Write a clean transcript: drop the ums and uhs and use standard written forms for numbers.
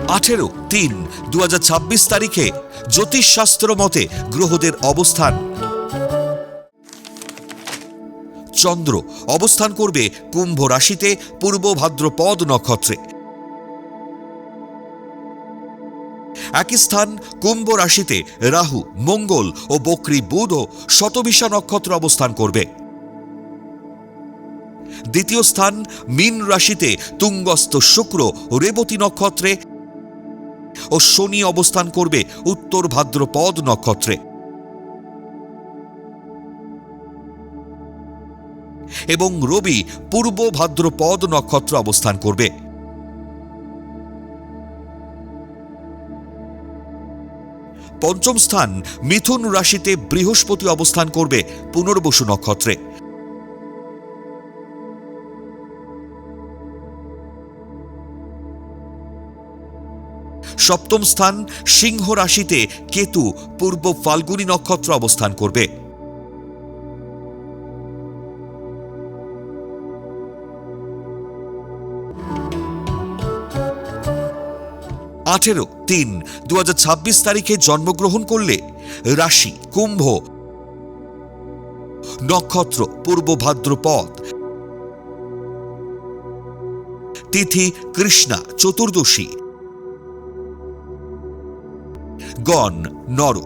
18-3-2026 তারিখে জ্যোতিষশাস্ত্র মতে গ্রহদের অবস্থান। চন্দ্র অবস্থান করবে কুম্ভ রাশিতে পূর্ব ভাদ্রপদ নক্ষত্রে। একই স্থান কুম্ভ রাশিতে রাহু, মঙ্গল ও বক্রী বুধও শতবিশা নক্ষত্র অবস্থান করবে। দ্বিতীয় স্থান মীন রাশিতে তুঙ্গস্থ শুক্র রেবতী নক্ষত্রে ও শনি অবস্থান করবে উত্তর ভাদ্রপদ নক্ষত্রে। এবং রবি পূর্ব ভাদ্রপদ নক্ষত্র অবস্থান করবে। পঞ্চম স্থান মিথুন রাশিতে বৃহস্পতি অবস্থান করবে পুনর্বসু নক্ষত্রে। সপ্তম স্থান সিংহ রাশিতে কেতু পূর্ব ফাল্গুনী নক্ষত্র অবস্থান করবে। 18-3-2026 তারিখে জন্মগ্রহণ করলে রাশি কুম্ভ, নক্ষত্র পূর্ব ভাদ্রপদ, তিথি কৃষ্ণা চতুর্দশী, গণ নর।